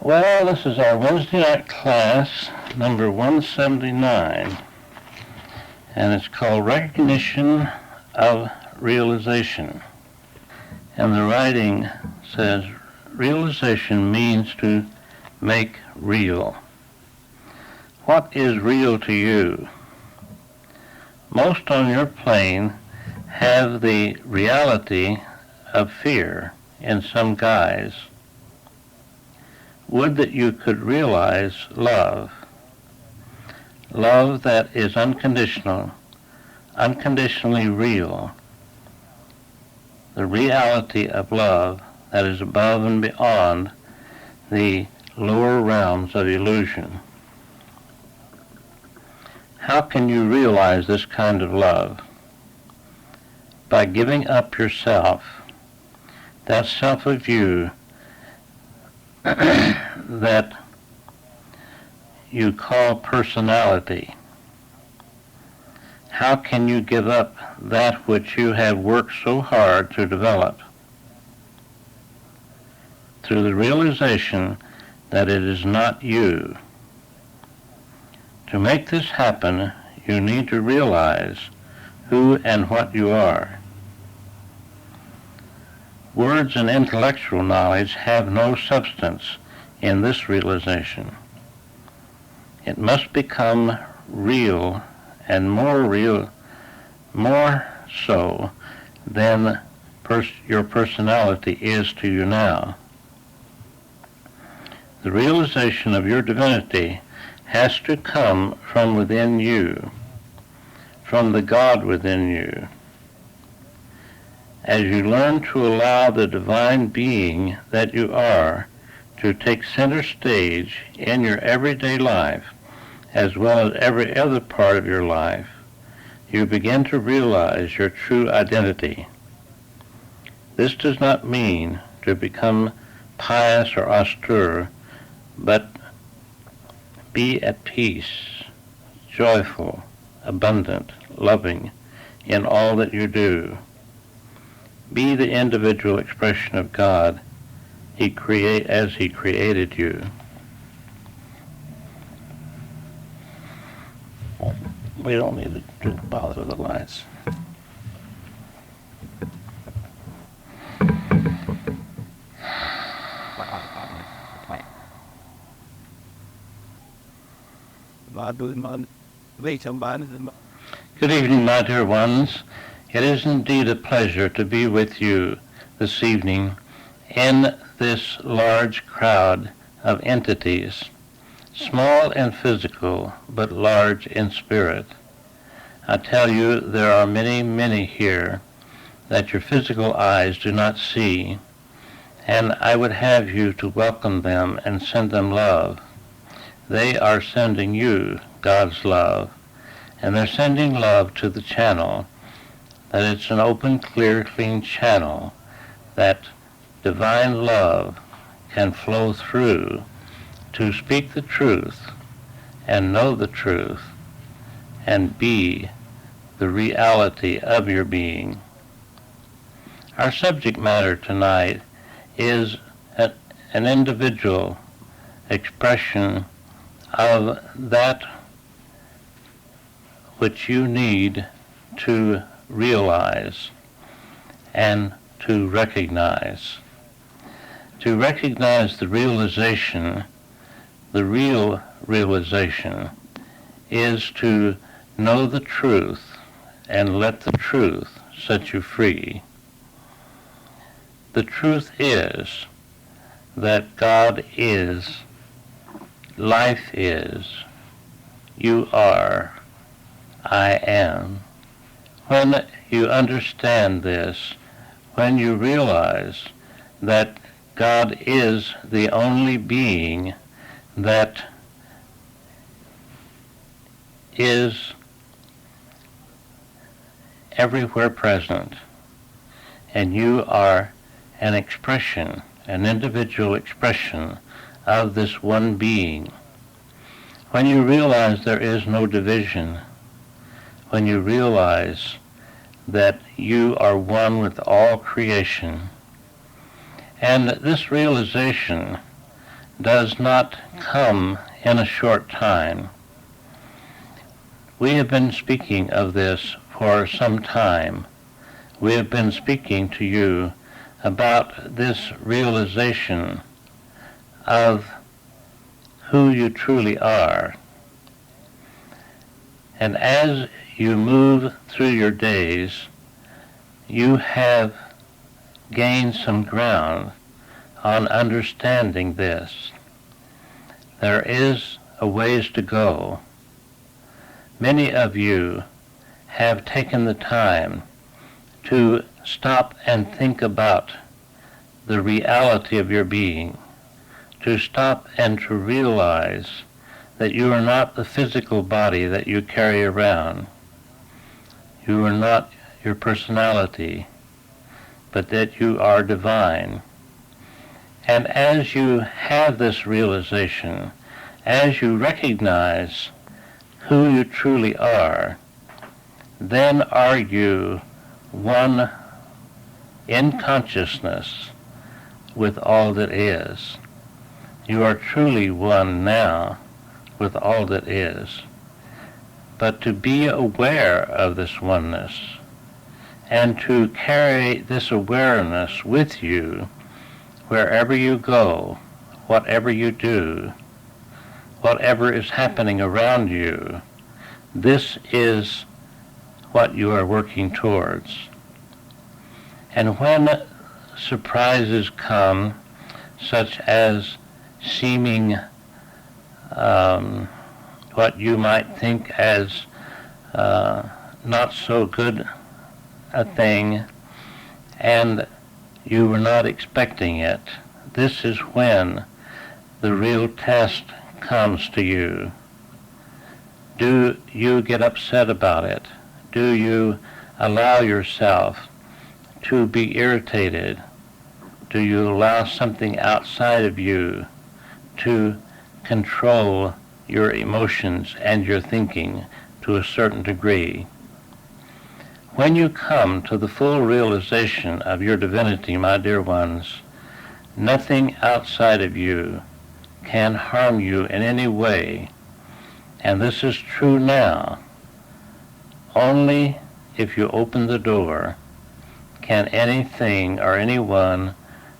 Well, this is our Wednesday night class, number 179, and it's called Recognition of Realization. And the writing says, realization means to make real. What is real to you? Most on your plane have the reality of fear in some guise. Would that you could realize love. Love that is unconditional, unconditionally real. The reality of love that is above and beyond the lower realms of illusion. How can you realize this kind of love? By giving up yourself, that self of you that you call personality. How can you give up that which you have worked so hard to develop? Through the realization that it is not you. To make this happen, you need to realize who and what you are. Words and intellectual knowledge have no substance in this realization. It must become real and more so than your personality is to you now. The realization of your divinity has to come from within you, from the God within you. As you learn to allow the divine being that you are to take center stage in your everyday life, as well as every other part of your life, you begin to realize your true identity. This does not mean to become pious or austere, but be at peace, joyful, abundant, loving in all that you do. Be the individual expression of God as He created you. We don't need to bother with the lights. Good evening, my dear ones. It is indeed a pleasure to be with you this evening in this large crowd of entities, small in physical, but large in spirit. I tell you, there are many, many here that your physical eyes do not see, and I would have you to welcome them and send them love. They are sending you God's love, and they're sending love to the channel, that it's an open, clear, clean channel that divine love can flow through to speak the truth and know the truth and be the reality of your being. Our subject matter tonight is an individual expression of that which you need to realize and to recognize. To recognize the realization, the real realization, is to know the truth and let the truth set you free. The truth is that God is, life is, you are, I am. When you understand this, when you realize that God is the only being that is everywhere present, and you are an expression, an individual expression of this one being. When you realize there is no division, when you realize that you are one with all creation, and this realization does not come in a short time. We have been speaking of this for some time. We have been speaking to you about this realization of who you truly are. And as you move through your days, you have gained some ground on understanding this. There is a ways to go. Many of you have taken the time to stop and think about the reality of your being, to stop and to realize that you are not the physical body that you carry around. You are not your personality, but that you are divine. And as you have this realization, as you recognize who you truly are, then are you one in consciousness with all that is. You are truly one now with all that is. But to be aware of this oneness and to carry this awareness with you wherever you go, whatever you do, whatever is happening around you, this is what you are working towards. And when surprises come, such as seeming what you might think as not so good a thing, and you were not expecting it, this is when the real test comes to you. Do you get upset about it? Do you allow yourself to be irritated? Do you allow something outside of you to control your emotions and your thinking to a certain degree? When you come to the full realization of your divinity, my dear ones, nothing outside of you can harm you in any way. And this is true now. Only if you open the door can anything or anyone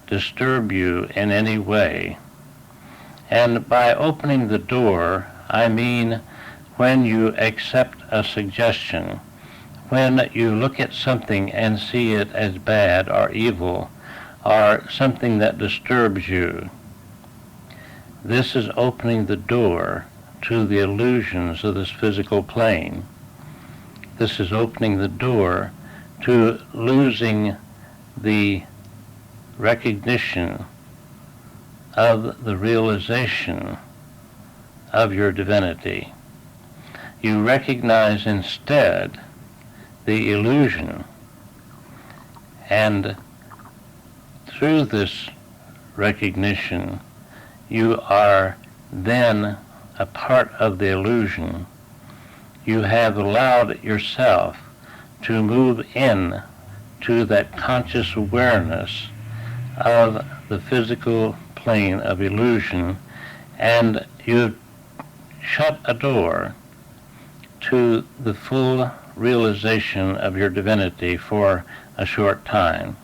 disturb you in any way. And by opening the door, I mean when you accept a suggestion, when you look at something and see it as bad or evil or something that disturbs you. This is opening the door to the illusions of this physical plane. This is opening the door to losing the recognition of the realization of your divinity. You recognize instead the illusion, and through this recognition you are then a part of the illusion. You have allowed yourself to move in to that conscious awareness of the physical plane of illusion, and you shut a door to the full realization of your divinity for a short time.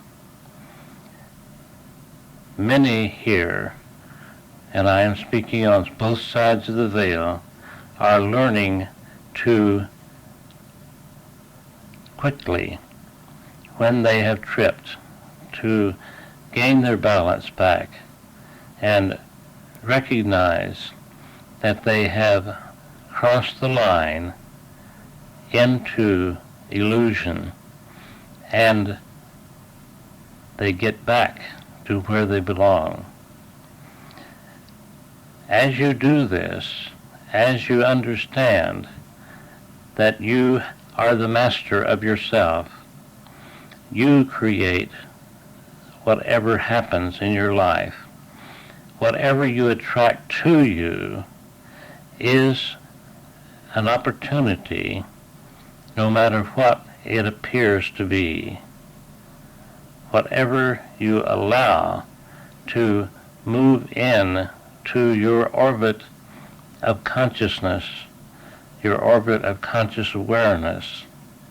Many here, and I am speaking on both sides of the veil, are learning to quickly, when they have tripped, to gain their balance back and recognize that they have crossed the line into illusion, and they get back to where they belong. As you do this, as you understand that you are the master of yourself, you create whatever happens in your life. Whatever you attract to you is an opportunity, no matter what it appears to be. Whatever you allow to move in to your orbit of consciousness, your orbit of conscious awareness,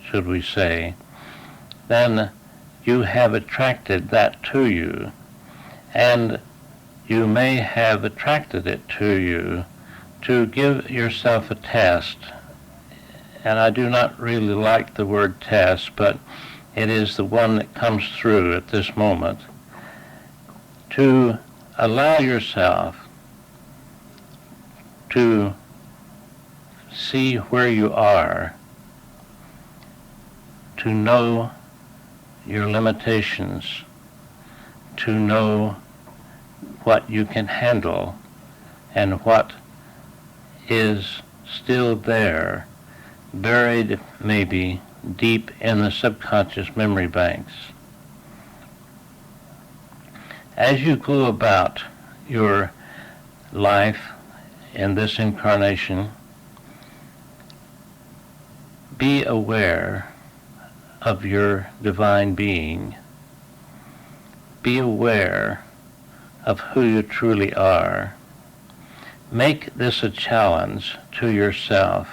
should we say, then you have attracted that to you, and you may have attracted it to you to give yourself a test. And I do not really like the word test, but it is the one that comes through at this moment, to allow yourself to see where you are, to know your limitations, to know what you can handle and what is still there, buried maybe deep in the subconscious memory banks. As you go about your life in this incarnation, be aware of your divine being. Be aware of who you truly are. Make this a challenge to yourself,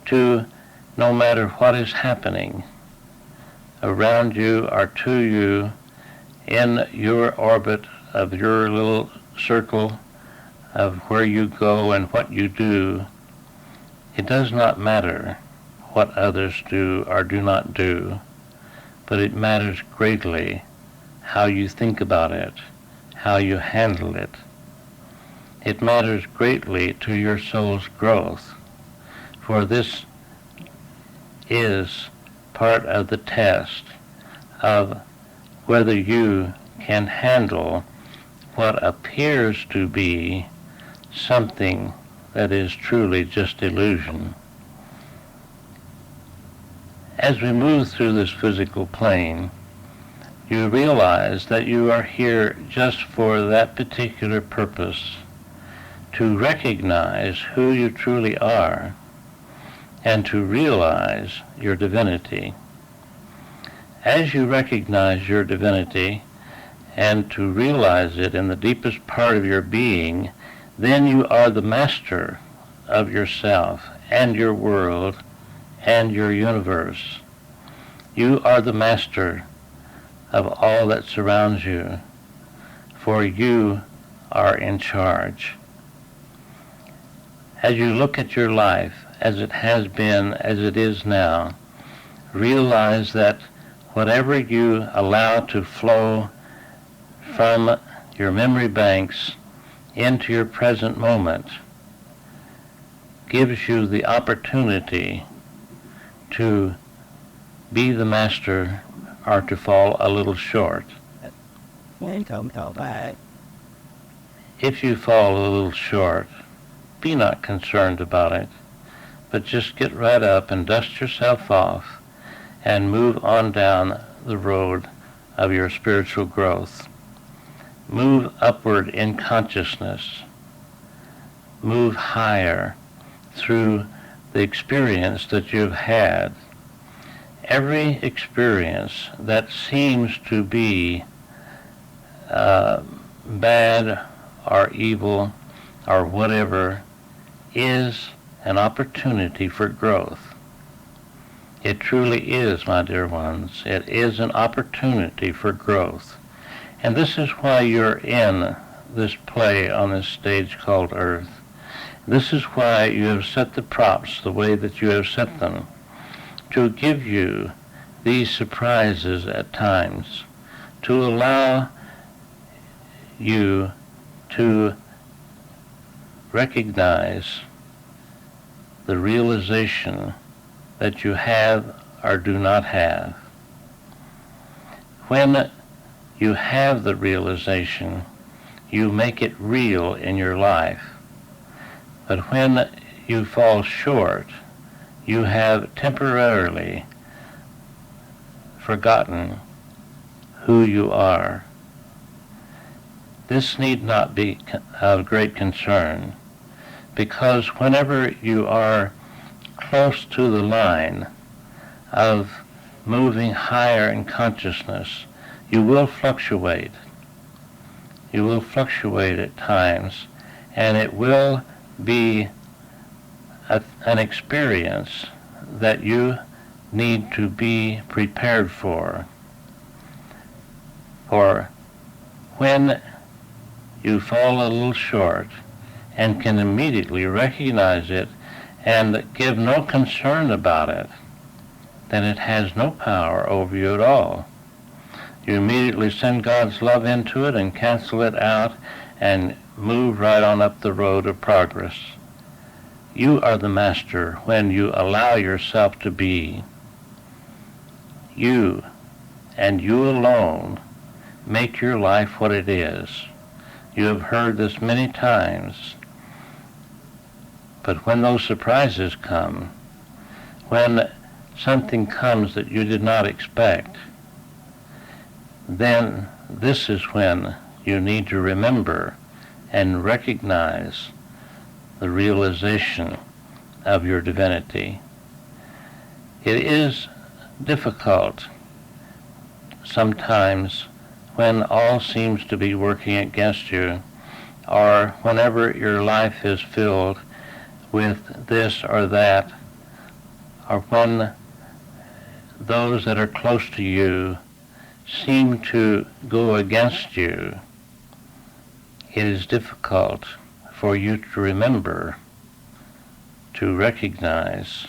to, no matter what is happening around you or to you in your orbit of your little circle of where you go and what you do, it does not matter what others do or do not do, but it matters greatly how you think about it, how you handle it. It matters greatly to your soul's growth, for this is part of the test of whether you can handle what appears to be something that is truly just illusion. As we move through this physical plane, you realize that you are here just for that particular purpose, to recognize who you truly are and to realize your divinity. As you recognize your divinity and to realize it in the deepest part of your being, then you are the master of yourself and your world and your universe. You are the master of all that surrounds you, for you are in charge. As you look at your life as it has been, as it is now, realize that whatever you allow to flow from your memory banks into your present moment gives you the opportunity to be the master or to fall a little short. If you fall a little short, be not concerned about it, but just get right up and dust yourself off and move on down the road of your spiritual growth. Move upward in consciousness. Move higher through the experience that you've had. Every experience that seems to be bad or evil or whatever is an opportunity for growth. It truly is, my dear ones. It is an opportunity for growth. And this is why you're in this play on this stage called Earth. This is why you have set the props the way that you have set them, to give you these surprises at times, to allow you to recognize the realization that you have or do not have. When you have the realization, you make it real in your life. But when you fall short, you have temporarily forgotten who you are. This need not be of great concern, because whenever you are close to the line of moving higher in consciousness, you will fluctuate. You will fluctuate at times, and it will be an experience that you need to be prepared for. For when you fall a little short and can immediately recognize it and give no concern about it, then it has no power over you at all. You immediately send God's love into it and cancel it out and move right on up the road of progress. You are the master when you allow yourself to be. You, and you alone, make your life what it is. You have heard this many times. But when those surprises come, when something comes that you did not expect, then this is when you need to remember and recognize the realization of your divinity. It is difficult sometimes when all seems to be working against you, or whenever your life is filled with this or that, or when those that are close to you seem to go against you. It is difficult for you to remember, to recognize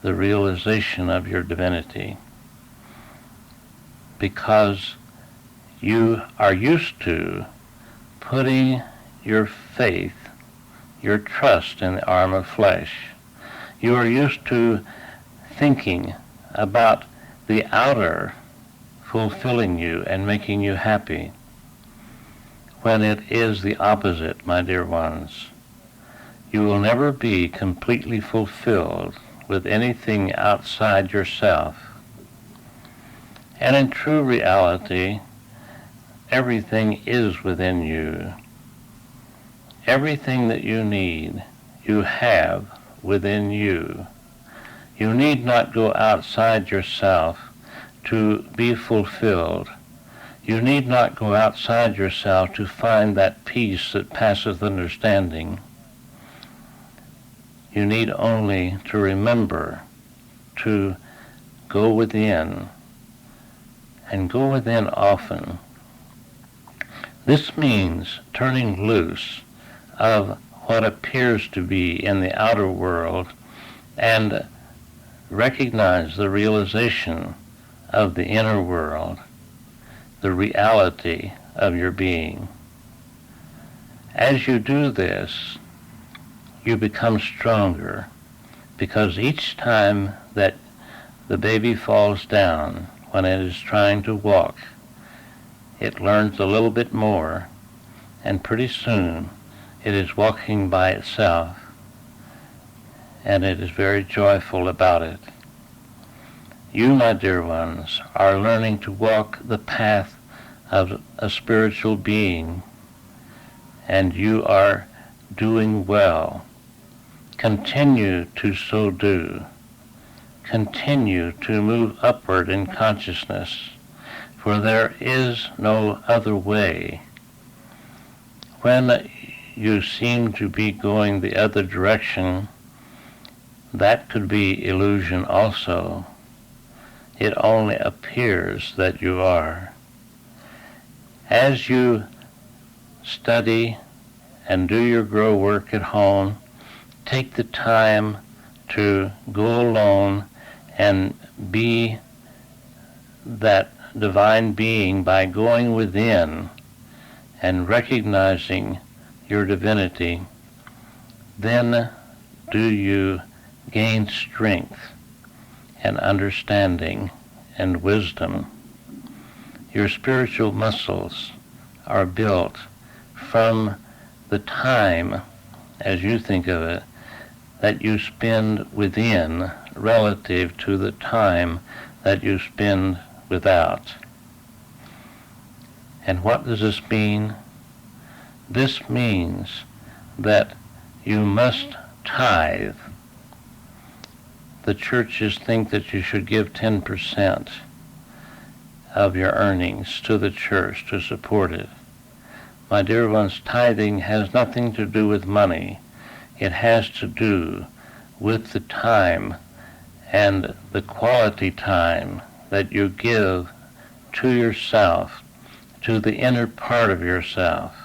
the realization of your divinity, because you are used to putting your faith, your trust in the arm of flesh. You are used to thinking about the outer fulfilling you and making you happy, when it is the opposite, my dear ones. You will never be completely fulfilled with anything outside yourself. And in true reality, everything is within you. Everything that you need, you have within you. You need not go outside yourself to be fulfilled. You need not go outside yourself to find that peace that passeth understanding. You need only to remember to go within, and go within often. This means turning loose of what appears to be in the outer world and recognize the realization of the inner world, the reality of your being. As you do this, you become stronger, because each time that the baby falls down when it is trying to walk, it learns a little bit more, and pretty soon it is walking by itself, and it is very joyful about it. You, my dear ones, are learning to walk the path of a spiritual being, and you are doing well. Continue to so do. Continue to move upward in consciousness, for there is no other way. When you seem to be going the other direction, that could be illusion also. It only appears that you are. As you study and do your grow work at home, take the time to go alone and be that divine being by going within and recognizing your divinity. Then do you gain strength and understanding and wisdom. Your spiritual muscles are built from the time, as you think of it, that you spend within relative to the time that you spend without. And what does this mean? This means that you must tithe. The churches think that you should give 10% of your earnings to the church to support it. My dear ones, tithing has nothing to do with money. It has to do with the time and the quality time that you give to yourself, to the inner part of yourself.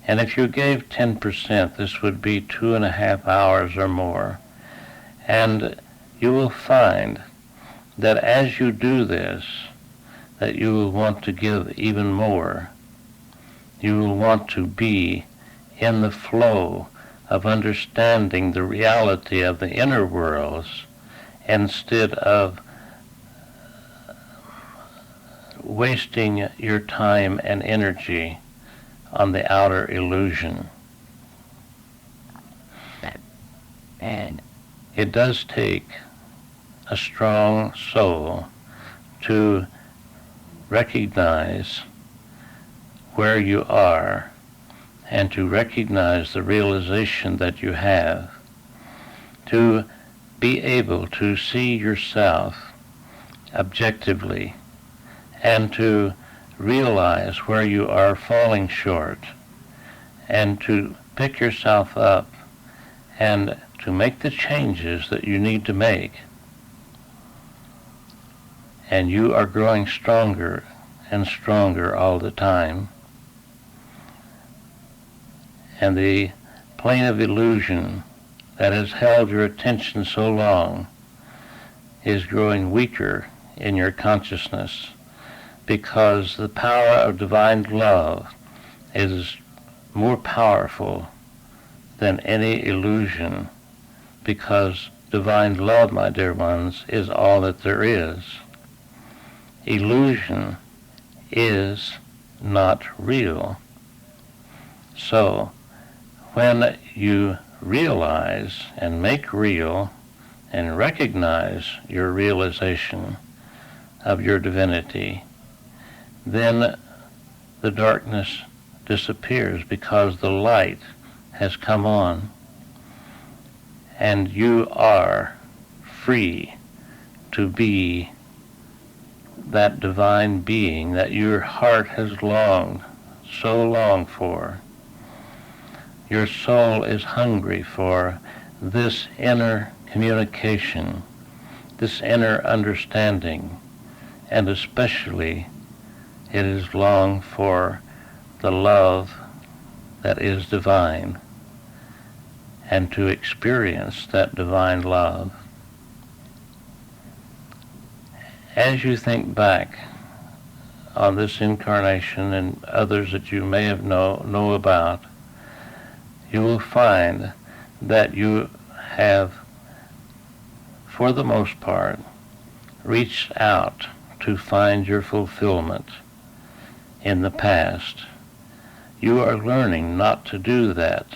And if you gave 10%, this would be 2.5 hours or more. And you will find that as you do this, that you will want to give even more. You will want to be in the flow of understanding the reality of the inner worlds instead of wasting your time and energy on the outer illusion. And it does take a strong soul to recognize where you are and to recognize the realization that you have, to be able to see yourself objectively and to realize where you are falling short and to pick yourself up and to make the changes that you need to make. And you are growing stronger and stronger all the time. And the plane of illusion that has held your attention so long is growing weaker in your consciousness, because the power of divine love is more powerful than any illusion, because divine love, my dear ones, is all that there is. Illusion is not real. So, when you realize and make real and recognize your realization of your divinity, then the darkness disappears because the light has come on, and you are free to be that divine being that your heart has longed, so long for. Your soul is hungry for this inner communication, this inner understanding, and especially it is longed for the love that is divine, and to experience that divine love. As you think back on this incarnation and others that you may have know about, you will find that you have, for the most part, reached out to find your fulfillment in the past. You are learning not to do that.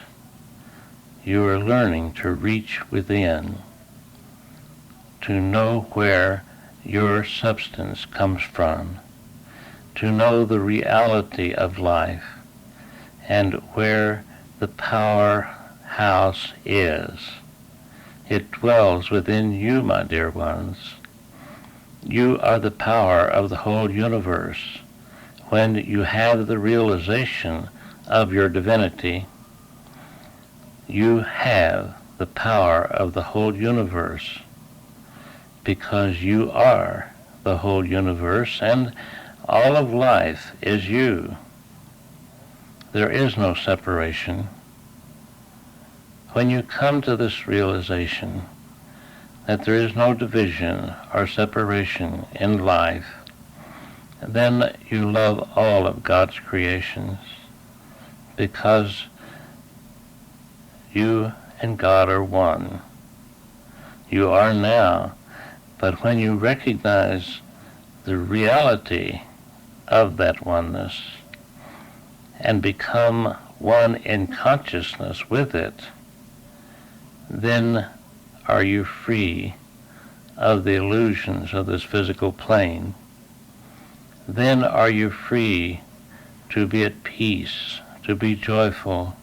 You are learning to reach within, to know where your substance comes from, to know the reality of life and where the powerhouse is. It dwells within you, my dear ones. You are the power of the whole universe. When you have the realization of your divinity, you have the power of the whole universe, because you are the whole universe, and all of life is you. There is no separation. When you come to this realization that there is no division or separation in life, then you love all of God's creations, because you and God are one. You are now, but when you recognize the reality of that oneness and become one in consciousness with it, then are you free of the illusions of this physical plane. Then are you free to be at peace, to be joyful,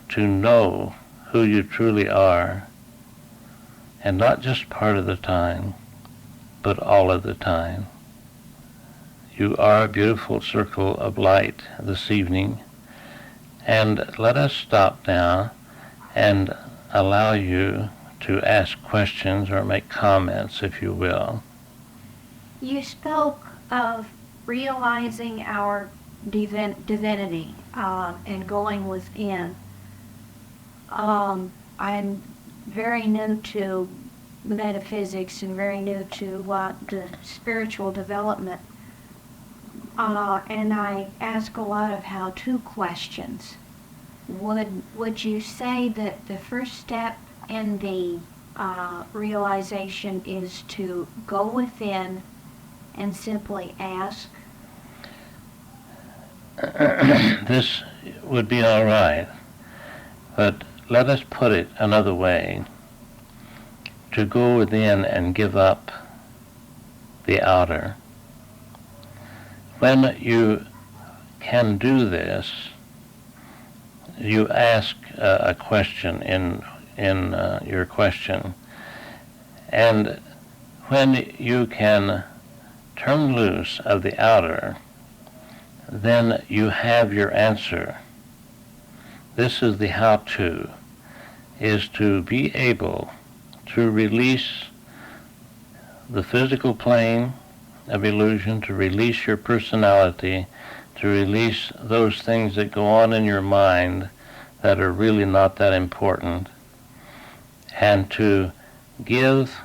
to know who you truly are, and not just part of the time, but all of the time. you are a beautiful circle of light this evening. And let us stop now and allow you to ask questions or make comments, if you will. You spoke of realizing our divinity and going within. I'm very new to metaphysics and very new to the spiritual development. And I ask a lot of how-to questions. Would you say that the first step in the realization is to go within and simply ask? This would be all right, but let us put it another way. To go within and give up the outer. When you can do this, you ask a question in your question, and when you can turn loose of the outer, then you have your answer. This is the how-to, is to be able to release the physical plane of illusion, to release your personality, to release those things that go on in your mind that are really not that important, and to give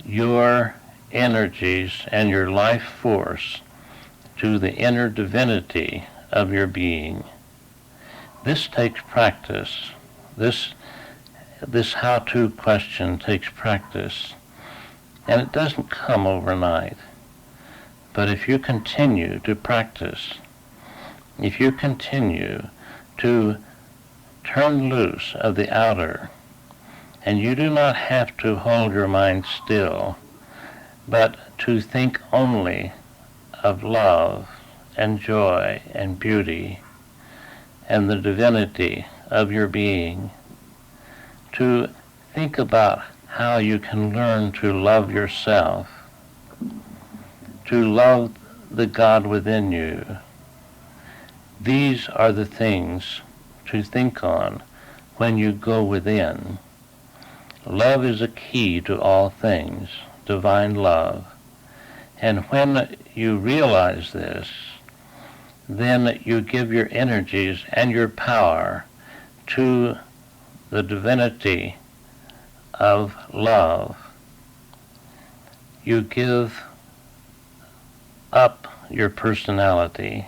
your energies and your life force to the inner divinity of your being. This takes practice. This how-to question takes practice, and it doesn't come overnight. But if you continue to practice, if you continue to turn loose of the outer, and you do not have to hold your mind still, but to think only of love and joy and beauty and the divinity of your being, to think about how you can learn to love yourself, to love the God within you. These are the things to think on when you go within. Love is a key to all things, divine love. And when you realize this, then you give your energies and your power to the divinity of love. You give up your personality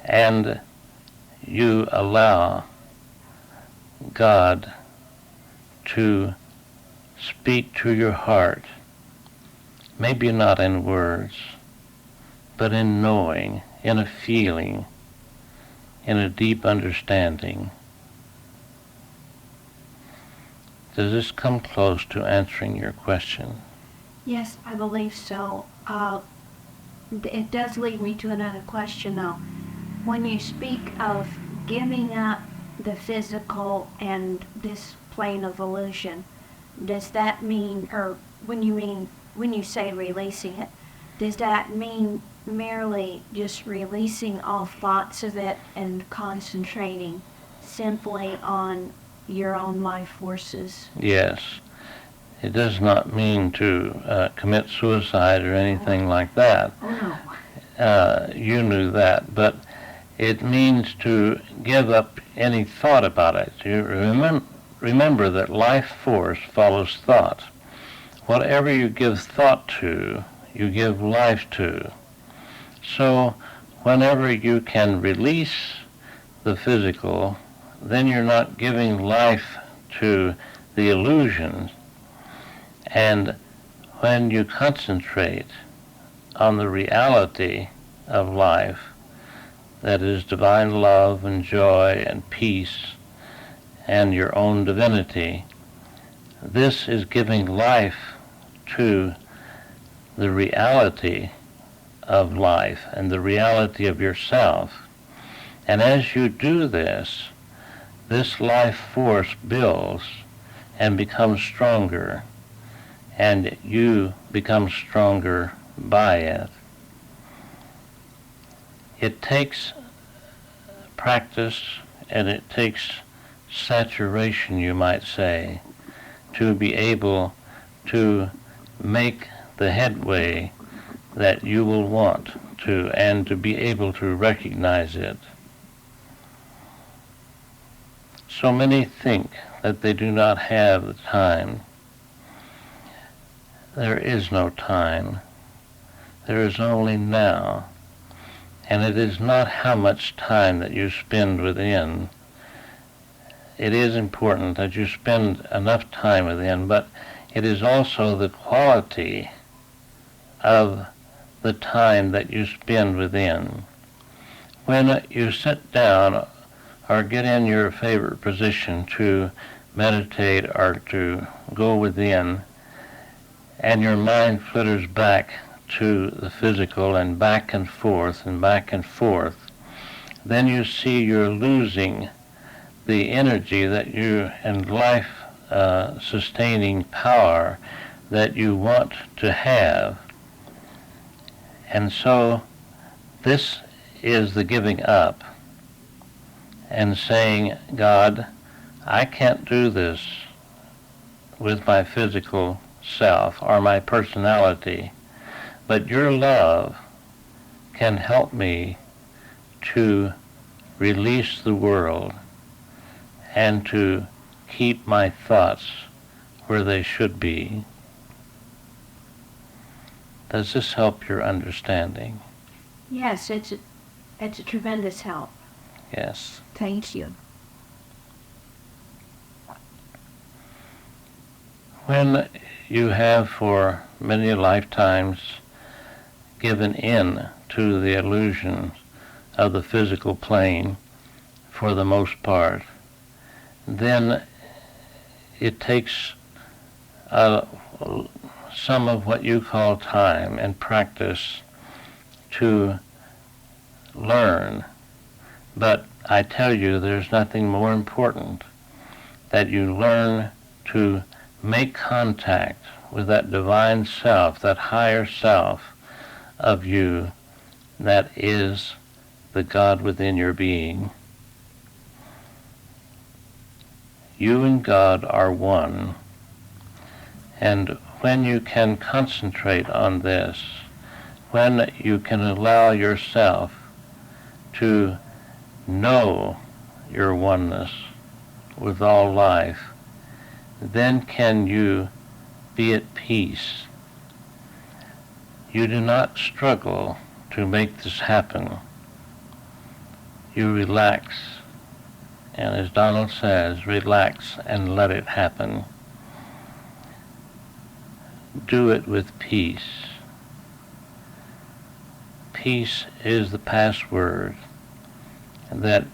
and you allow God to speak to your heart, maybe not in words, but in knowing, in a feeling, in a deep understanding. Does this come close to answering your question? Yes, I believe so. It does lead me to another question, though. When you speak of giving up the physical and this plane of illusion, does that mean, or when you say releasing it, does that mean merely just releasing all thoughts of it and concentrating simply on your own life forces? Yes. It does not mean to commit suicide or anything like that. Oh, no. You knew that, but it means to give up any thought about it. You remember that life force follows thought. Whatever you give thought to, you give life to. So whenever you can release the physical, then you're not giving life to the illusions. And when you concentrate on the reality of life, that is divine love and joy and peace and your own divinity, this is giving life to the reality of life and the reality of yourself. And as you do this, this life force builds and becomes stronger, and you become stronger by it. It takes practice and it takes saturation, you might say, to be able to make the headway that you will want to, and to be able to recognize it. So many think that they do not have the time. There is no time. There is only now. And it is not how much time that you spend within. It is important that you spend enough time within, but it is also the quality of the time that you spend within. When you sit down or get in your favorite position to meditate or to go within, and your mind flitters back to the physical and back and forth, then you see you're losing the energy that you and life sustaining power that you want to have. And so this is the giving up and saying, God, I can't do this with my physical self or my personality, but your love can help me to release the world and to keep my thoughts where they should be. Does this help your understanding? Yes, it's a tremendous help. Yes. Thank you. When you have for many lifetimes given in to the illusion of the physical plane for the most part, then it takes some of what you call time and practice to learn. But I tell you, there's nothing more important that you learn to make contact with that divine self, that higher self of you that is the God within your being. You and God are one, and when you can concentrate on this, when you can allow yourself to know your oneness with all life, then can you be at peace. You do not struggle to make this happen. You relax, and as Donald says, relax and let it happen. Do it with peace. Peace is the password that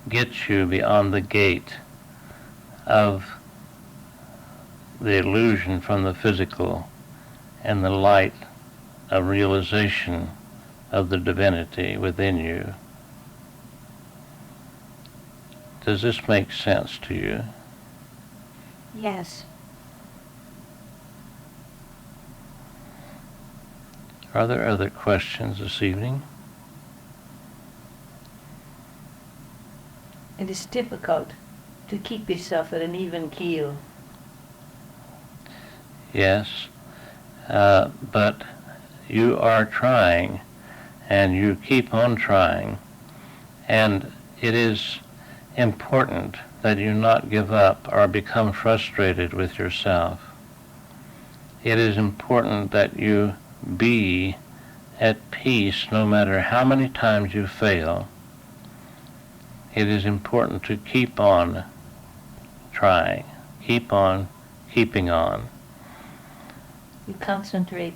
gets you beyond the gate of the illusion from the physical and the light of realization of the divinity within you. Does this make sense to you? Yes. Are there other questions this evening? It is difficult to keep yourself at an even keel. Yes, but you are trying, and you keep on trying, and it is important that you not give up or become frustrated with yourself. It is important that you be at peace no matter how many times you fail. It is important to keep on trying, keep on keeping on. You concentrate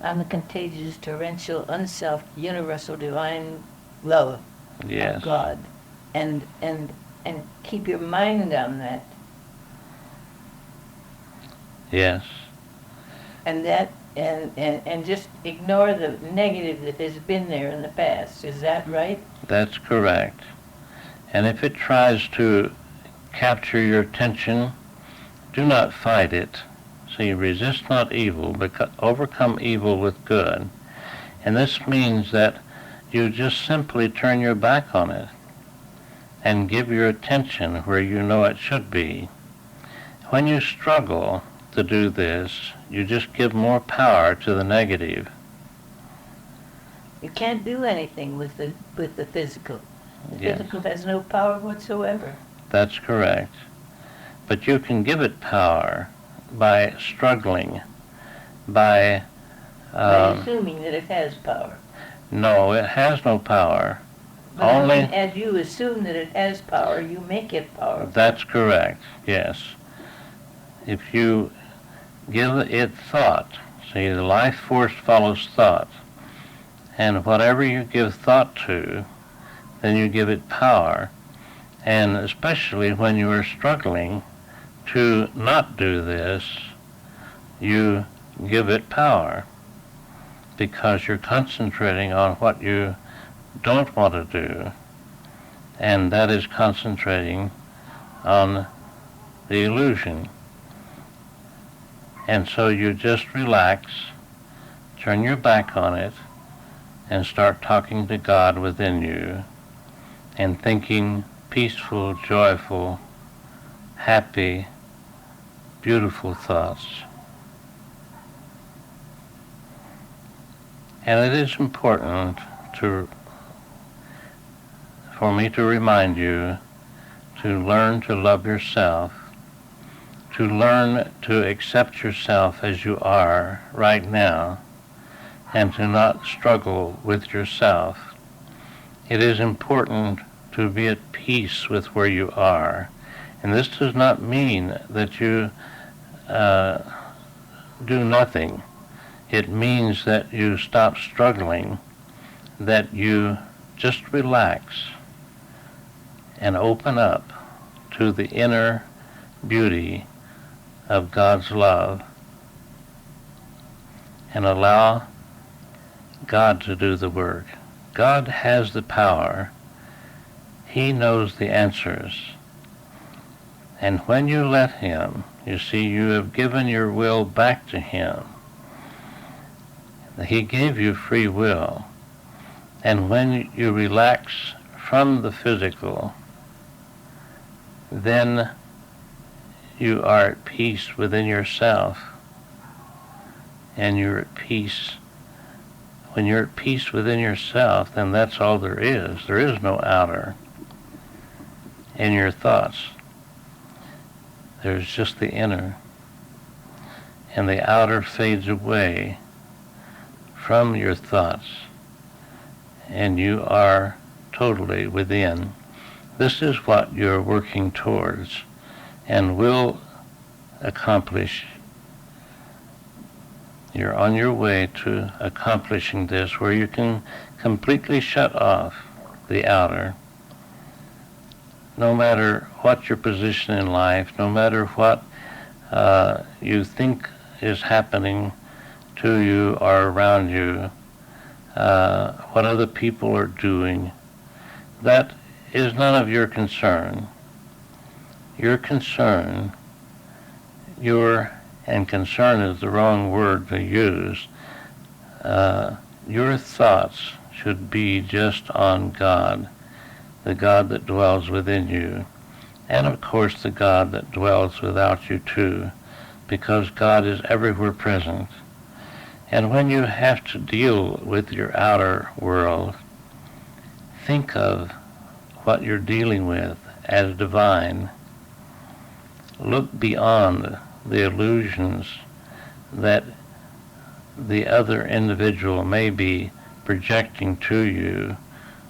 on the contagious, torrential, unself, universal, divine love Yes. of God, and keep your mind on that. Yes. And that and just ignore the negative that has been there in the past. Is that right? That's correct. And if it tries to capture your attention, do not fight it. See, resist not evil, but overcome evil with good. And this means that you just simply turn your back on it and give your attention where you know it should be. When you struggle to do this, you just give more power to the negative. You can't do anything with the physical. The Yes. physical has no power whatsoever. That's correct. But you can give it power by struggling, by... By assuming that it has power. No, it has no power. But I Only... mean, as you assume that it has power, you make it powerful. That's correct, yes. If you give it thought, see, the life force follows thought, and whatever you give thought to, then you give it power, and especially when you are struggling to not do this, you give it power, because you're concentrating on what you don't want to do, and that is concentrating on the illusion. And so you just relax, turn your back on it, and start talking to God within you, and thinking peaceful, joyful, happy, beautiful thoughts. And it is important for me to remind you to learn to love yourself, to learn to accept yourself as you are right now, and to not struggle with yourself. It is important to be at peace with where you are. And this does not mean that you do nothing. It means that you stop struggling, that you just relax and open up to the inner beauty of God's love and allow God to do the work. God has the power. He knows the answers. And when you let Him, you see, you have given your will back to Him. He gave you free will. And when you relax from the physical, then you are at peace within yourself. And you're at peace. When you're at peace within yourself, then that's all there is. There is no outer in your thoughts. There's just the inner. And the outer fades away from your thoughts. And you are totally within. This is what you're working towards and will accomplish. You're on your way to accomplishing this, where you can completely shut off the outer. No matter what your position in life, no matter what you think is happening to you or around you, what other people are doing, that is none of your concern. Your concern, and concern is the wrong word to use, your thoughts should be just on God, the God that dwells within you, and of course the God that dwells without you too, because God is everywhere present. And when you have to deal with your outer world, think of what you're dealing with as divine. Look beyond the illusions that the other individual may be projecting to you,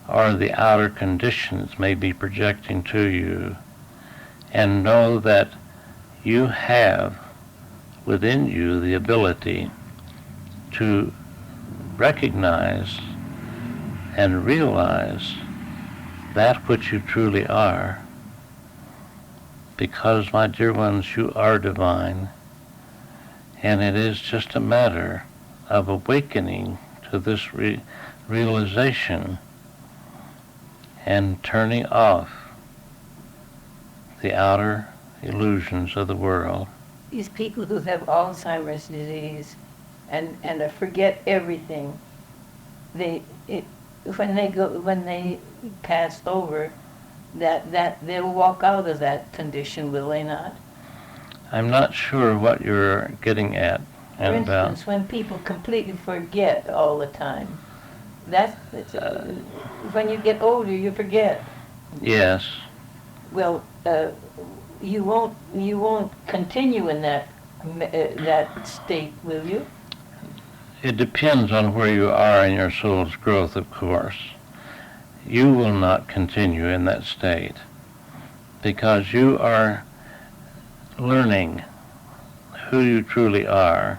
or the outer conditions may be projecting to you, and know that you have within you the ability to recognize and realize that which you truly are. Because, my dear ones, you are divine, and it is just a matter of awakening to this realization and turning off the outer illusions of the world. These people who have Alzheimer's disease and forget everything, when they pass over, that they'll walk out of that condition, will they not? I'm not sure what you're getting at, For Annabelle. instance, when people completely forget all the time, when you get older, you forget. Yes. Well, you won't continue in that state, will you? It depends on where you are in your soul's growth, of course. You will not continue in that state because you are learning who you truly are.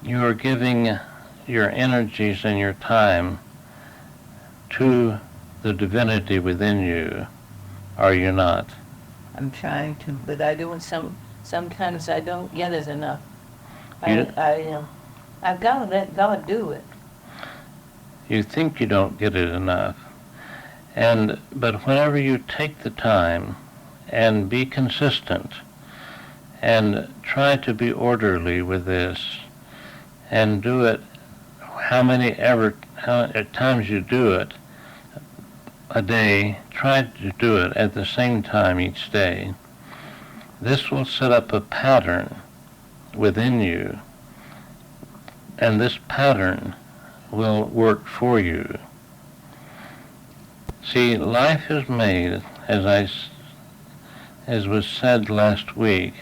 You are giving your energies and your time to the divinity within you, are you not? I'm trying to, but I don't. Sometimes I don't get it enough. You- I've got to let God do it. You think you don't get it enough. But whenever you take the time and be consistent and try to be orderly with this and do it how times you do it a day, try to do it at the same time each day. This will set up a pattern within you, and this pattern will work for you. See, life is made, as was said last week,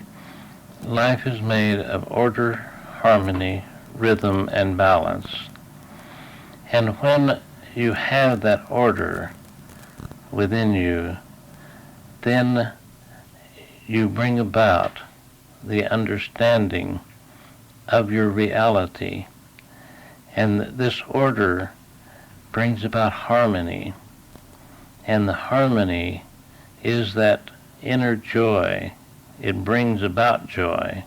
life is made of order, harmony, rhythm, and balance. And when you have that order within you, then you bring about the understanding of your reality. And this order brings about harmony. And the harmony is that inner joy. It brings about joy.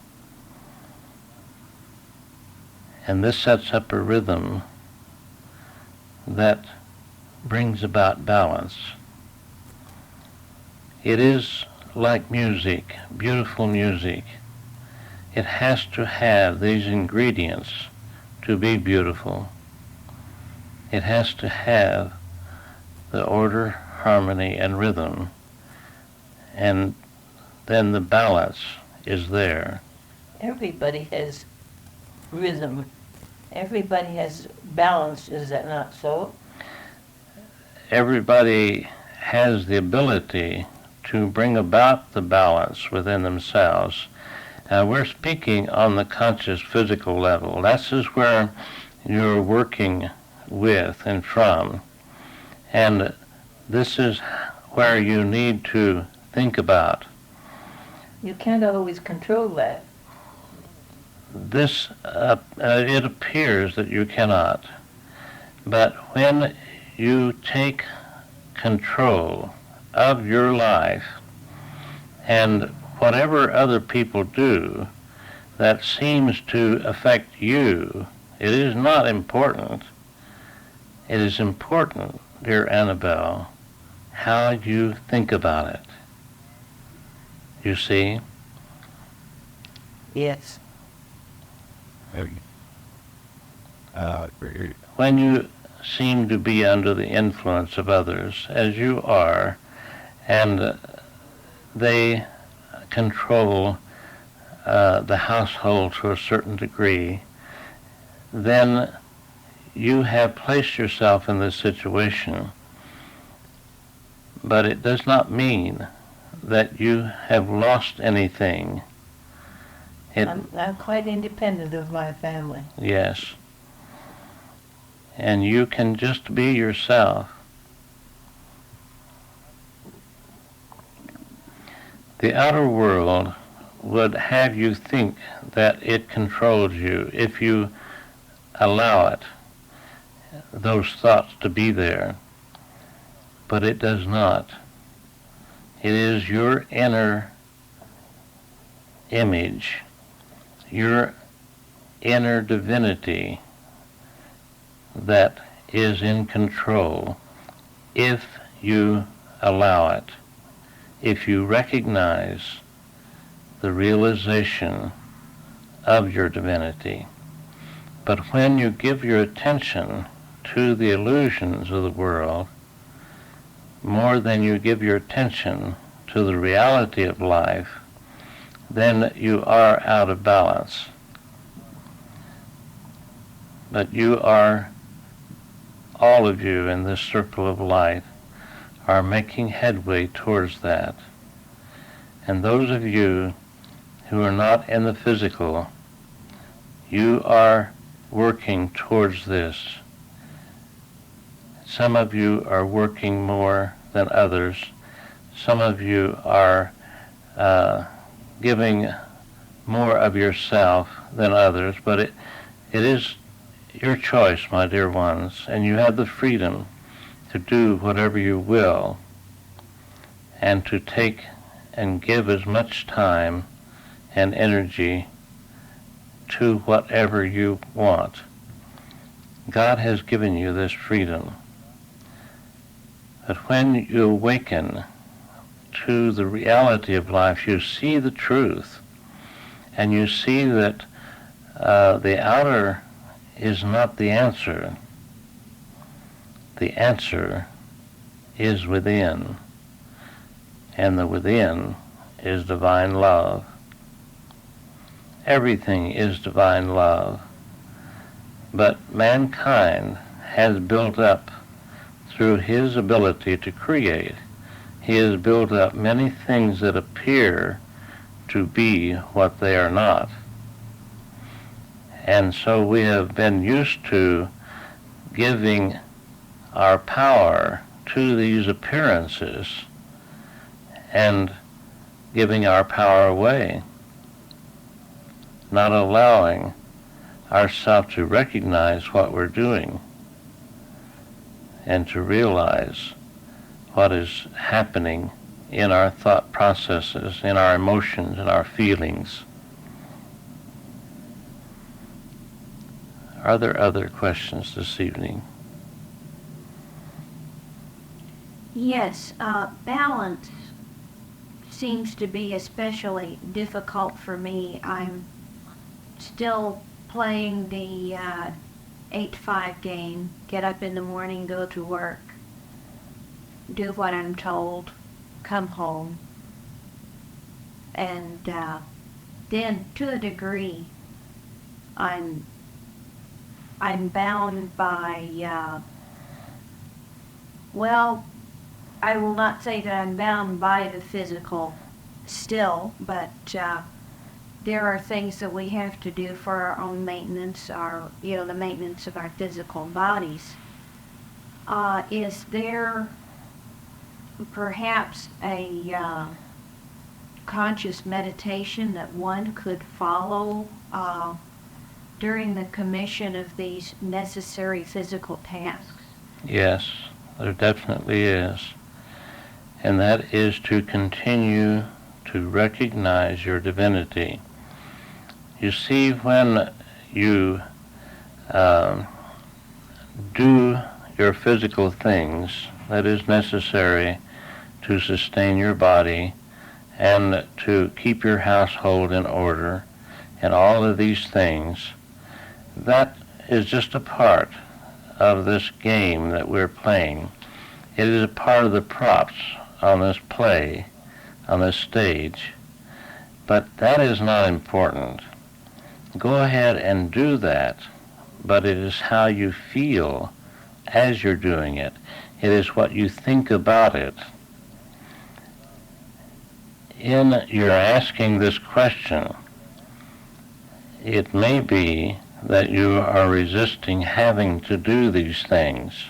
And this sets up a rhythm that brings about balance. It is like music, beautiful music. It has to have these ingredients to be beautiful. It has to have the order, harmony, and rhythm, and then the balance is there. Everybody has rhythm. Everybody has balance, is that not so? Everybody has the ability to bring about the balance within themselves. We're speaking on the conscious physical level. This is where you're working with and from. And this is where you need to think about. You can't always control that. It appears that you cannot. But when you take control of your life, and whatever other people do that seems to affect you, it is not important. It is important, dear Annabelle, how you think about it. You see? Yes. When you seem to be under the influence of others, as you are, and they control the household to a certain degree, then you have placed yourself in this situation. But it does not mean that you have lost anything. I'm quite independent of my family. Yes. And you can just be yourself. The outer world would have you think that it controls you if you allow it, those thoughts to be there. But it does not. It is your inner image, your inner divinity that is in control if you allow it, if you recognize the realization of your divinity. But when you give your attention to the illusions of the world more than you give your attention to the reality of life, then you are out of balance. But you are, all of you in this circle of light, are making headway towards that. And those of you who are not in the physical, you are working towards this. Some of you are working more than others. Some of you are giving more of yourself than others, but it is your choice, my dear ones, and you have the freedom to do whatever you will and to take and give as much time and energy to whatever you want. God has given you this freedom. But when you awaken to the reality of life, you see the truth, and you see that the outer is not the answer. The answer is within, and the within is divine love. Everything is divine love, but mankind has built up, through his ability to create, he has built up many things that appear to be what they are not. And so we have been used to giving our power to these appearances and giving our power away, not allowing ourselves to recognize what we're doing and to realize what is happening in our thought processes, in our emotions, in our feelings. Are there other questions this evening? Yes, balance seems to be especially difficult for me. I'm still playing the 8-5 game. Get up in the morning, go to work, do what I'm told, come home. And then to a degree, I'm bound by, well, I will not say that I'm bound by the physical still, but there are things that we have to do for our own maintenance, the maintenance of our physical bodies. Is there perhaps a conscious meditation that one could follow during the commission of these necessary physical tasks? Yes, there definitely is. And that is to continue to recognize your divinity. You see, when you do your physical things that is necessary to sustain your body and to keep your household in order and all of these things, that is just a part of this game that we're playing. It is a part of the props on this play, on this stage, but that is not important. Go ahead and do that, but it is how you feel as you're doing it. It is what you think about it. In your asking this question, it may be that you are resisting having to do these things.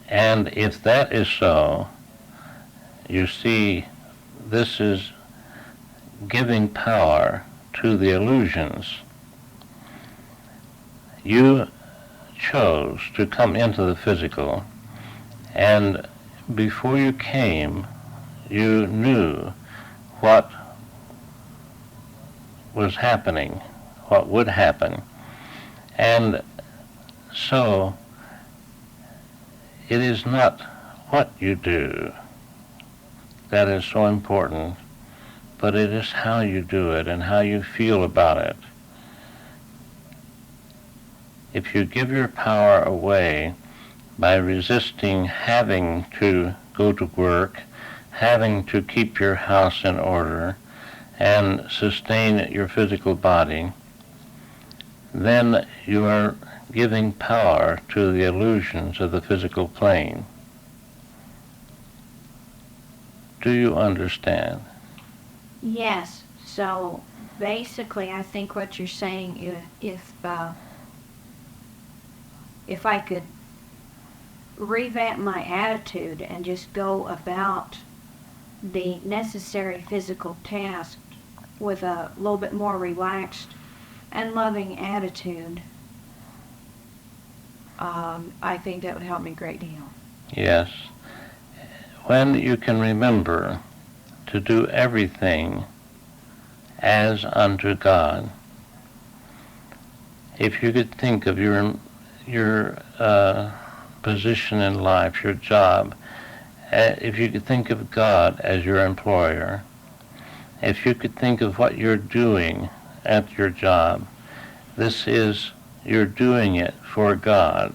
And if that is so, you see, this is giving power to the illusions. You chose to come into the physical, and before you came, you knew what was happening, what would happen. And so it is not what you do that is so important, but it is how you do it and how you feel about it. if you give your power away by resisting having to go to work, having to keep your house in order, and sustain your physical body, then you are giving power to the illusions of the physical plane. Do you understand? Yes. So basically, I think what you're saying, if I could revamp my attitude and just go about the necessary physical task with a little bit more relaxed and loving attitude, I think that would help me a great deal. Yes. When you can remember to do everything as unto God, if you could think of your position in life, your job, if you could think of God as your employer, if you could think of what you're doing at your job, you're doing it for God.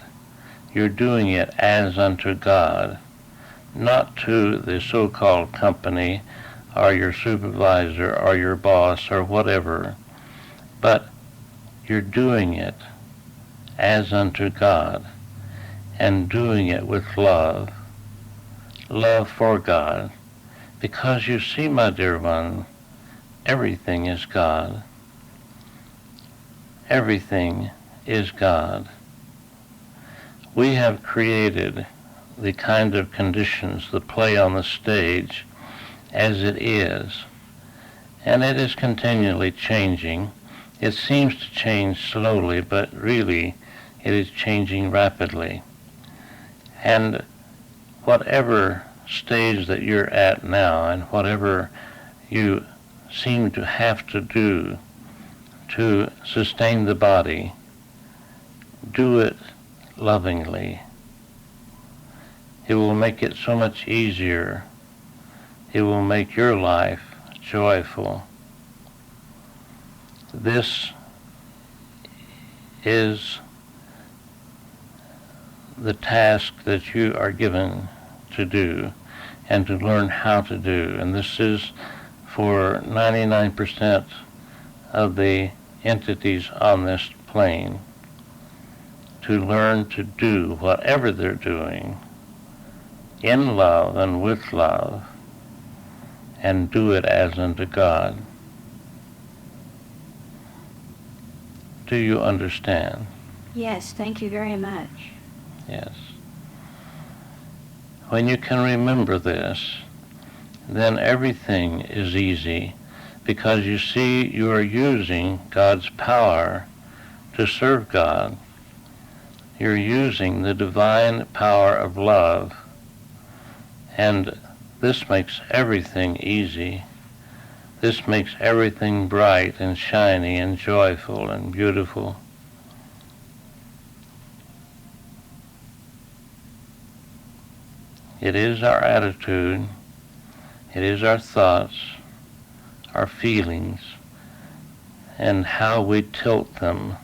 You're doing it as unto God, not to the so-called company or your supervisor or your boss or whatever, but you're doing it as unto God and doing it with love for God, because you see, my dear one, everything is God. Everything is God. We have created the kind of conditions, the play on the stage, as it is, and it is continually changing. It seems to change slowly, but really it is changing rapidly. And whatever stage that you're at now, and whatever you seem to have to do to sustain the body, do it lovingly. It will make it so much easier. It will make your life joyful. This is the task that you are given to do and to learn how to do. And this is for 99% of the entities on this plane, to learn to do whatever they're doing in love and with love, and do it as unto God. Do you understand? Yes, thank you very much. Yes. When you can remember this, then everything is easy, because you see you are using God's power to serve God. You're using the divine power of love, and this makes everything easy. This makes everything bright and shiny and joyful and beautiful. It is our attitude, it is our thoughts, our feelings, and how we tilt them.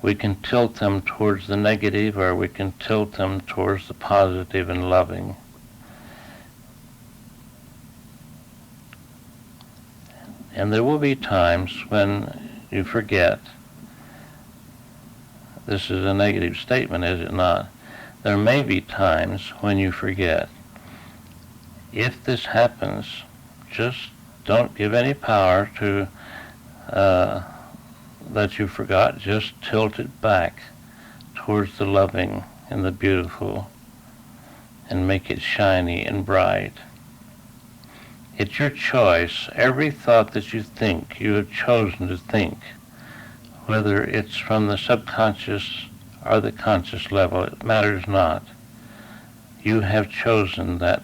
We can tilt them towards the negative, or we can tilt them towards the positive and loving. And there will be times when you forget. This is a negative statement, is it not? There may be times when you forget. If this happens, just don't give any power to that you forgot. Just tilt it back towards the loving and the beautiful, and make it shiny and bright. It's your choice. Every thought that you think, you have chosen to think, whether it's from the subconscious or the conscious level, it matters not. You have chosen that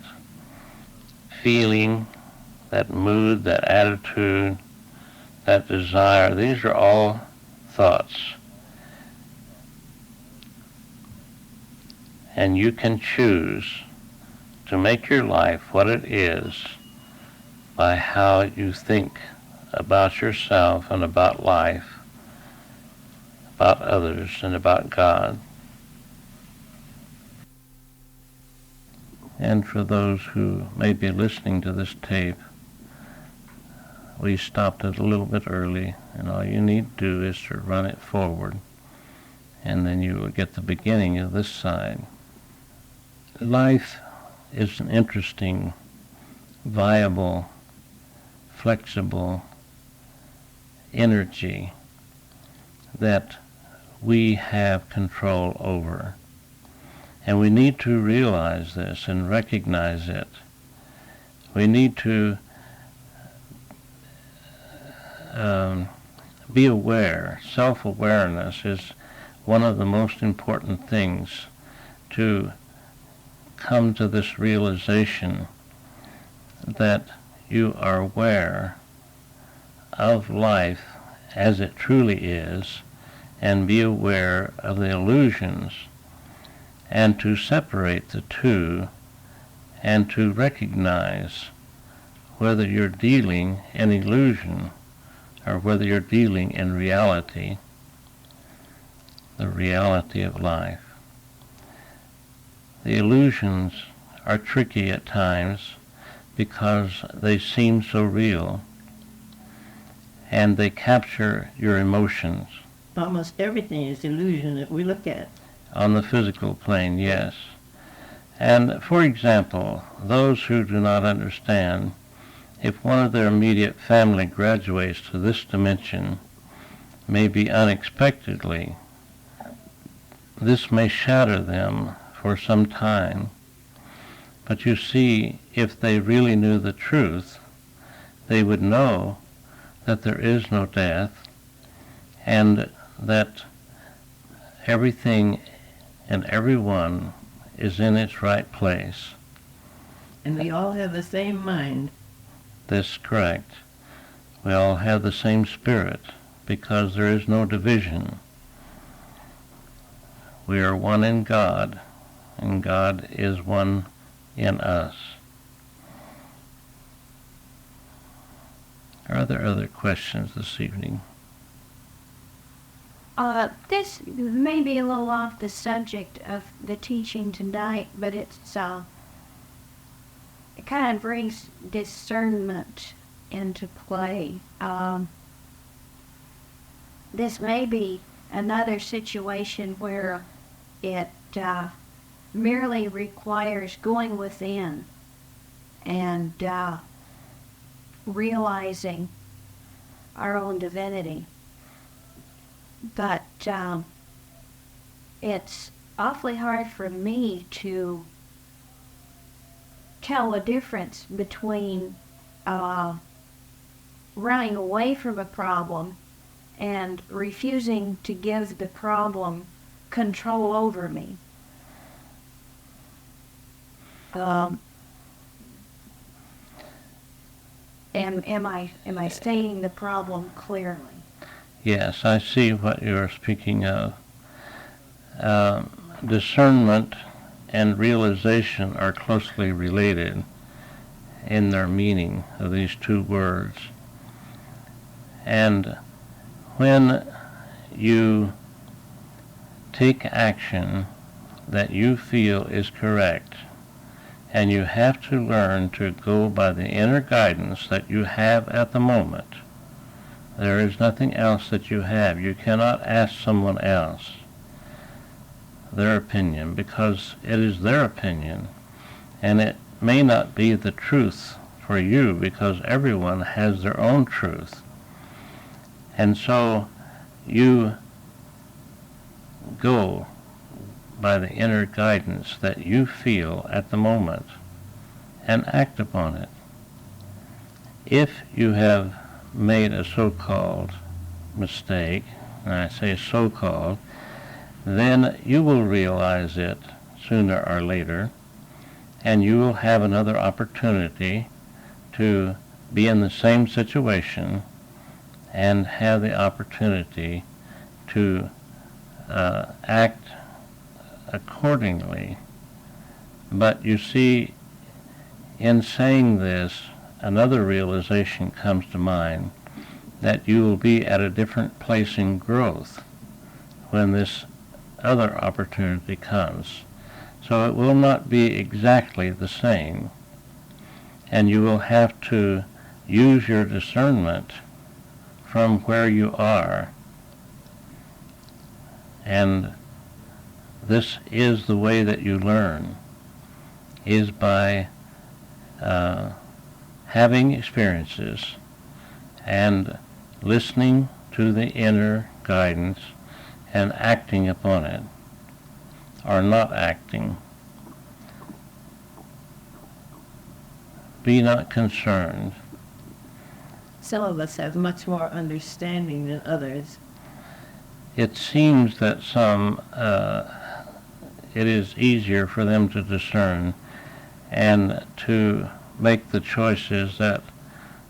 feeling, that mood, that attitude, that desire. These are all thoughts. And you can choose to make your life what it is by how you think about yourself and about life, about others and about God. And for those who may be listening to this tape, we stopped it a little bit early, and all you need to do is to run it forward, and then you will get the beginning of this side. Life is an interesting, viable, flexible energy that we have control over. And we need to realize this and recognize it. We need to be aware. Self-awareness is one of the most important things to come to this realization that you are aware of life as it truly is, and be aware of the illusions, and to separate the two, and to recognize whether you're dealing in illusion or whether you're dealing in reality, the reality of life. The illusions are tricky at times because they seem so real, and they capture your emotions. Almost everything is illusion that we look at. On the physical plane, yes. And for example, those who do not understand, if one of their immediate family graduates to this dimension, maybe unexpectedly, this may shatter them for some time. But you see, if they really knew the truth, they would know that there is no death, and that everything and everyone is in its right place. And we all have the same mind. That's correct. We all have the same spirit, because there is no division. We are one in God, and God is one in us. Are there other questions this evening? This may be a little off the subject of the teaching tonight, but it kind of brings discernment into play. This may be another situation where it merely requires going within and realizing our own divinity. But it's awfully hard for me to tell the difference between running away from a problem and refusing to give the problem control over me. Am I stating the problem clearly? Yes, I see what you're speaking of. Discernment and realization are closely related in their meaning of these two words. And when you take action that you feel is correct, and you have to learn to go by the inner guidance that you have at the moment. There is nothing else that you have. You cannot ask someone else their opinion, because it is their opinion, and it may not be the truth for you, because everyone has their own truth. And so you go by the inner guidance that you feel at the moment and act upon it. If you have made a so-called mistake, and I say so-called, then you will realize it sooner or later, and you will have another opportunity to be in the same situation and have the opportunity to act accordingly. But you see, in saying this, another realization comes to mind, that you will be at a different place in growth when this other opportunity comes. So it will not be exactly the same, and you will have to use your discernment from where you are. And this is the way that you learn, is by having experiences and listening to the inner guidance and acting upon it, or not acting. Be not concerned. Some of us have much more understanding than others. It seems that some, it is easier for them to discern and to make the choices that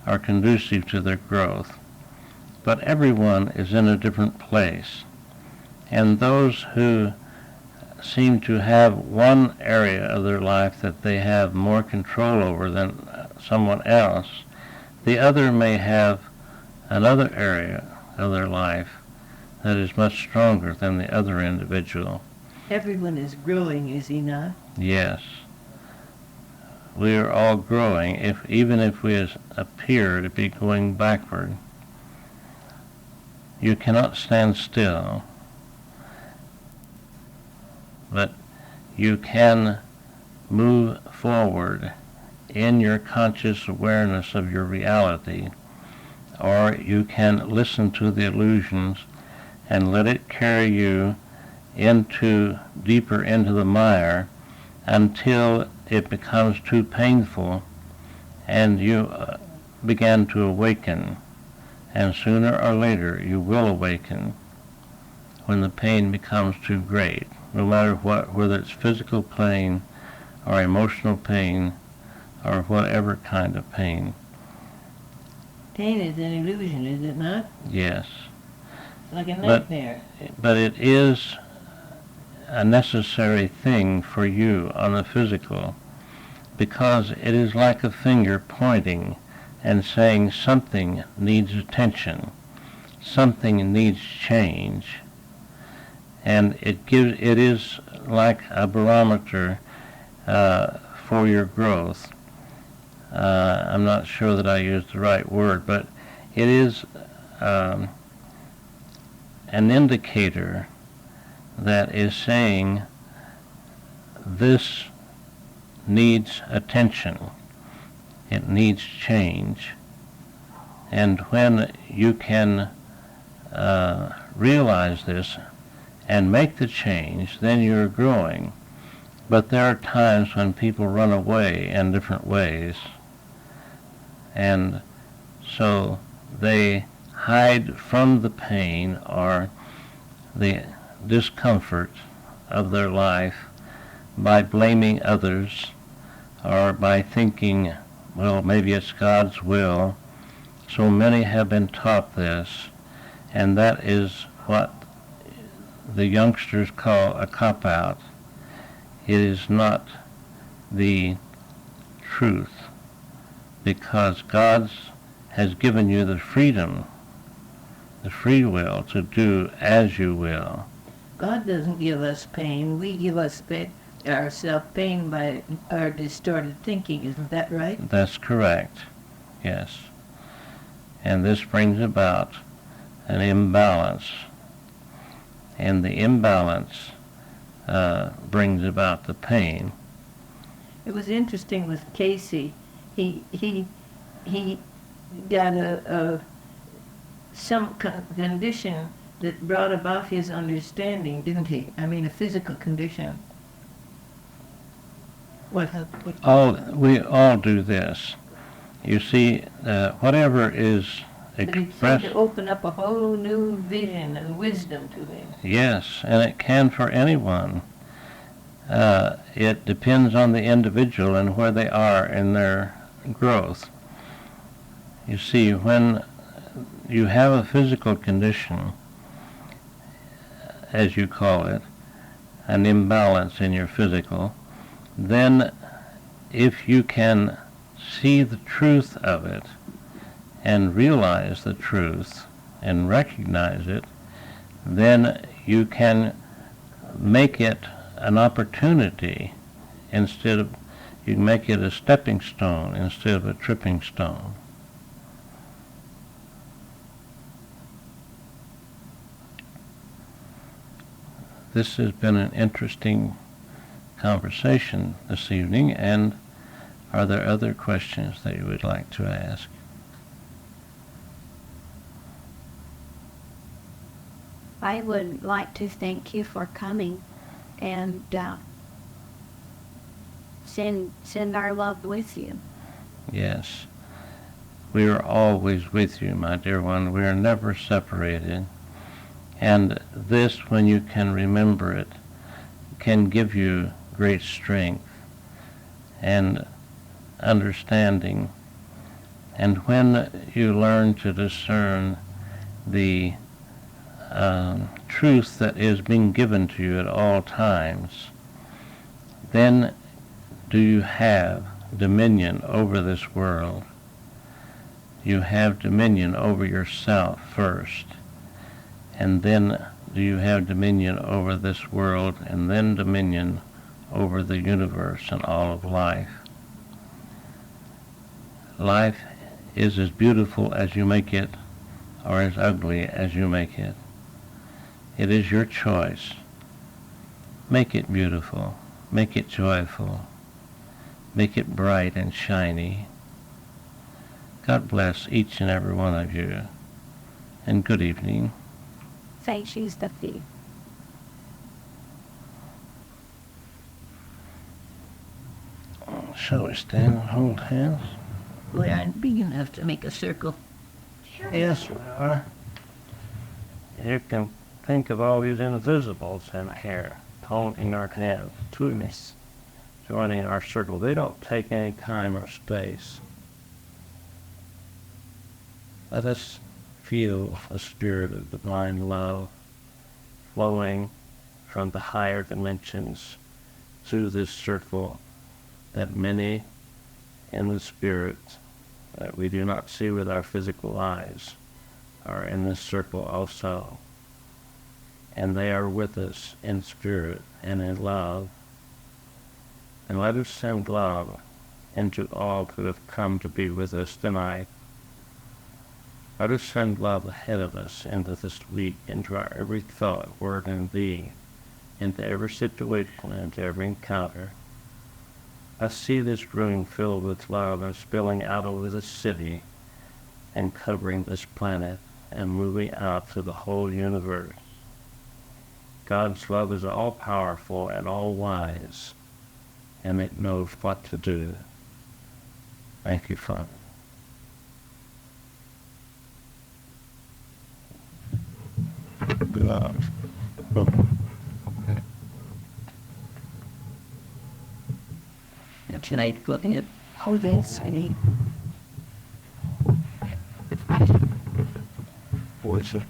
are conducive to their growth. But everyone is in a different place. And those who seem to have one area of their life that they have more control over than someone else, the other may have another area of their life that is much stronger than the other individual. Everyone is growing, is he not? Yes. We are all growing, even if we appear to be going backward. You cannot stand still, but you can move forward in your conscious awareness of your reality, or you can listen to the illusions and let it carry you deeper into the mire until it becomes too painful and you begin to awaken. And sooner or later you will awaken when the pain becomes too great, no matter what, whether it's physical pain or emotional pain or whatever kind of pain. Pain is an illusion, is it not? Yes. Like a nightmare. But it is a necessary thing for you on the physical, because it is like a finger pointing and saying something needs attention, something needs change, and it is like a barometer for your growth. I'm not sure that I used the right word, but it is an indicator that is saying this needs attention. It needs change. And when you can realize this and make the change, then you're growing. But there are times when people run away in different ways. And so they hide from the pain or the discomfort of their life by blaming others or by thinking, well, maybe it's God's will. So many have been taught this, and that is what the youngsters call a cop-out. It is not the truth, because God has given you the freedom, the free will to do as you will. God doesn't give us pain. We give ourselves pain by our distorted thinking. Isn't that right? That's correct, yes. And this brings about an imbalance. And the imbalance brings about the pain. It was interesting with Casey. He got some condition that brought about his understanding, didn't he? I mean, a physical condition. What? We all do this. You see, whatever is But it seemed expressed. to open up a whole new vision and wisdom to him. Yes, and it can for anyone. It depends on the individual and where they are in their growth. You see, when you have a physical condition, as you call it, an imbalance in your physical, then if you can see the truth of it and realize the truth and recognize it, then you can make it an opportunity instead of, you can make it a stepping stone instead of a tripping stone. This has been an interesting conversation this evening, and are there other questions that you would like to ask? I would like to thank you for coming and send our love with you. Yes. We are always with you, my dear one. We are never separated. And this, when you can remember it, can give you great strength and understanding. And when you learn to discern the truth that is being given to you at all times, then do you have dominion over this world. You have dominion over yourself first, and then do you have dominion over this world, and then dominion over the universe and all of life. Life is as beautiful as you make it, or as ugly as you make it. It is your choice. Make it beautiful. Make it joyful. Make it bright and shiny. God bless each and every one of you, and good evening. Thank you, Steffi. Shall we stand and hold hands? We aren't big enough to make a circle. Yes, we are. You can think of all these invisibles in here, holding our hands, twiness, joining our circle. They don't take any time or space. Let us feel a spirit of divine love flowing from the higher dimensions through this circle, that many in the spirit that we do not see with our physical eyes are in this circle also. And they are with us in spirit and in love. And let us send love into all who have come to be with us tonight. Let us send love ahead of us into this week, into our every thought, word, and deed, into every situation, into every encounter. Let's see this room filled with love and spilling out over the city and covering this planet and moving out to the whole universe. God's love is all-powerful and all-wise, and it knows what to do. Thank you, Father. Love. Tonight, looking at how this, I need. What's it?